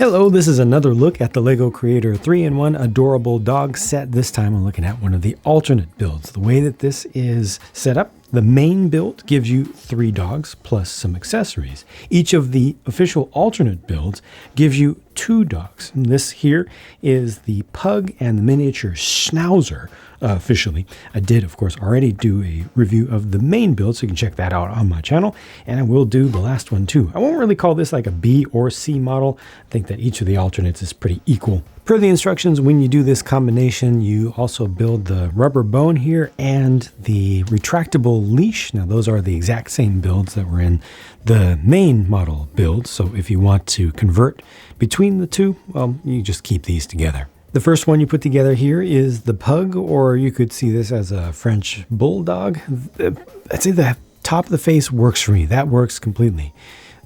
Hello, this is another look at the LEGO Creator 3-in-1 Adorable Dog Set. This time I'm looking at one of the alternate builds. The way that this is set up, the main build gives you 3 dogs plus some accessories. Each of the official alternate builds gives you 2 dogs. And this here is the Pug and the Miniature Schnauzer. Officially, I did, of course, already do a review of the main build, so you can check that out on my channel, and I will do the last one too. I won't really call this like a B or C model. I think that each of the alternates is pretty equal. Per the instructions, when you do this combination, you also build the rubber bone here and the retractable leash. Now, those are the exact same builds that were in the main model build, so if you want to convert between the two, well, you just keep these together. The first one you put together here is the Pug, or you could see this as a French Bulldog. I'd say the top of the face works for me. That works completely.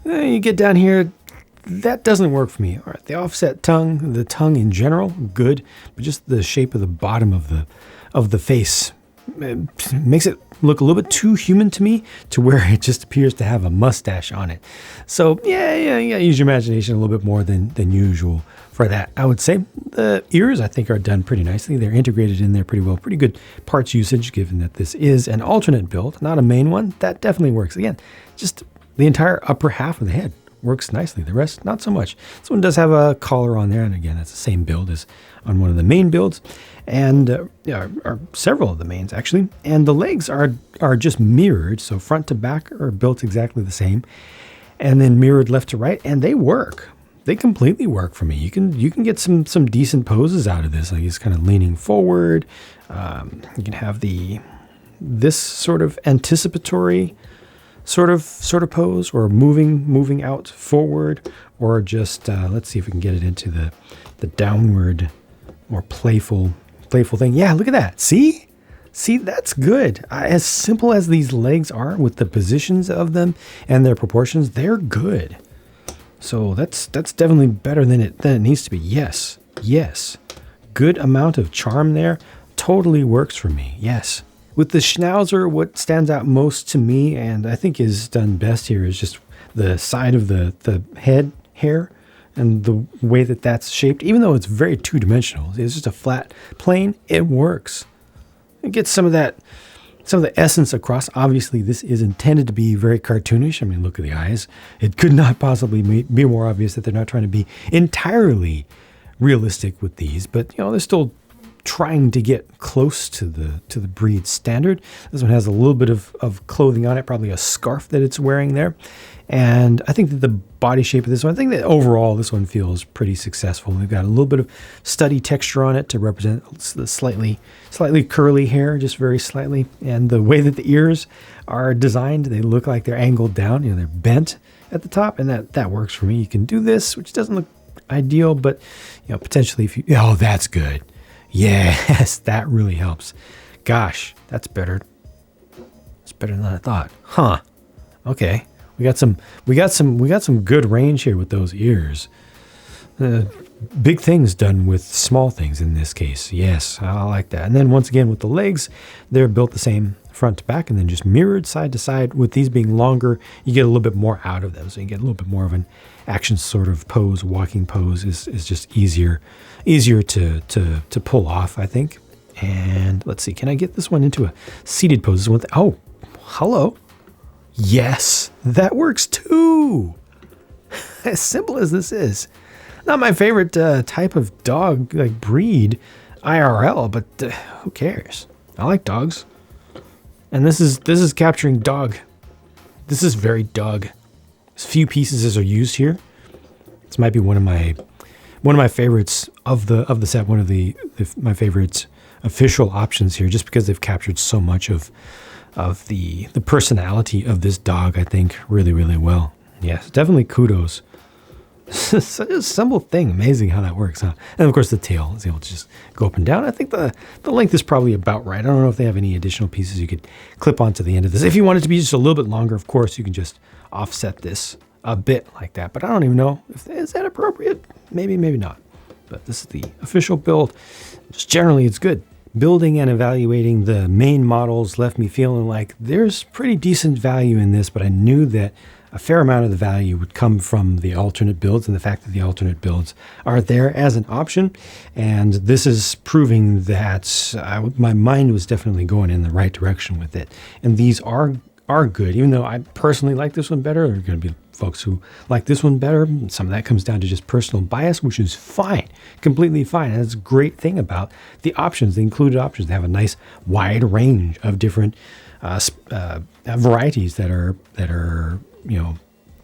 You get down here, that doesn't work for me. All right, the offset tongue, the tongue in general, good, but just the shape of the bottom of the face makes it look a little bit too human to me, to where it just appears to have a mustache on it. So yeah, you gotta use your imagination a little bit more than usual for that. I would say the ears, I think, are done pretty nicely. They're integrated in there pretty well. Pretty good parts usage, given that this is an alternate build, not a main one. That definitely works. Again, just the entire upper half of the head works nicely. The rest, not so much. This one does have a collar on there, and again, that's the same build as on one of the main builds, and are several of the mains actually. And the legs are just mirrored, so front to back are built exactly the same, and then mirrored left to right, and they work. They completely work for me. You can get some decent poses out of this. Like he's kind of leaning forward. You can have this sort of anticipatory sort of pose, or moving out forward, or just let's see if we can get it into the downward, more playful thing. Yeah, look at that. See, that's good. As simple as these legs are, with the positions of them and their proportions, they're good. So that's definitely better than it needs to be. Yes, good amount of charm there. Totally works for me. Yes. With the Schnauzer, what stands out most to me, and I think is done best here, is just the side of the head hair and the way that that's shaped. Even though it's very two-dimensional, it's just a flat plane, it works. It gets some of the essence across. Obviously, this is intended to be very cartoonish. I mean, look at the eyes. It could not possibly be more obvious that they're not trying to be entirely realistic with these, but they're still trying to get close to the breed standard. This one has a little bit of clothing on it, probably a scarf that it's wearing there. And I think that the body shape of this one, I think that overall this one feels pretty successful. We've got a little bit of study texture on it to represent the slightly curly hair, just very slightly. And the way that the ears are designed, they look like they're angled down. They're bent at the top, and that works for me. You can do this, which doesn't look ideal, but potentially if you, oh, that's good. Yes, that really helps. Gosh, that's better. It's better than I thought. Huh. Okay. We got some good range here with those ears. Big things done with small things in this case. Yes, I like that. And then once again with the legs, they're built the same front to back and then just mirrored side to side. With these being longer, you get a little bit more out of them. So you get a little bit more of an action sort of pose. Walking pose is just easier to pull off, I think. And let's see, can I get this one into a seated pose? Oh, hello. Yes, that works too. As simple as this is. Not my favorite type of dog, like breed, IRL, but who cares? I like dogs. And this is capturing dog. This is very dog. As few pieces as are used here. This might be one of my favorites of the set. One of my favorites official options here, just because they've captured so much of the personality of this dog, I think, really, really well. Yes, definitely kudos. Such a simple thing. Amazing how that works, huh? And of course the tail is able to just go up and down. I think the length is probably about right. I don't know if they have any additional pieces you could clip onto the end of this. If you want it to be just a little bit longer, of course, you can just offset this a bit like that. But I don't even know if is that appropriate. Maybe not. But this is the official build. Just generally, it's good. Building and evaluating the main models left me feeling like there's pretty decent value in this, but I knew that a fair amount of the value would come from the alternate builds and the fact that the alternate builds are there as an option. And this is proving that my mind was definitely going in the right direction with it. And these are good, even though I personally like this one better. There are going to be folks who like this one better. Some of that comes down to just personal bias, which is fine, completely fine. And that's a great thing about the options, the included options. They have a nice wide range of different varieties that are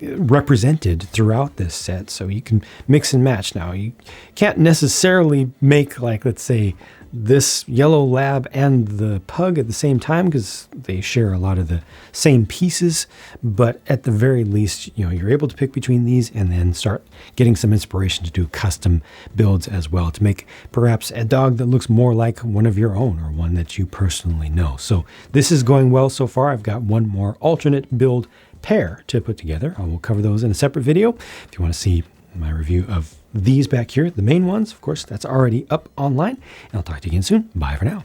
represented throughout this set, so you can mix and match. Now, you can't necessarily make, like, let's say, this yellow lab and the pug at the same time because they share a lot of the same pieces, but at the very least, you're able to pick between these and then start getting some inspiration to do custom builds as well, to make perhaps a dog that looks more like one of your own or one that you personally know. So this is going well so far. I've got one more alternate build pair to put together. I will cover those in a separate video. If you want to see my review of these back here, the main ones, of course, that's already up online. And I'll talk to you again soon. Bye for now.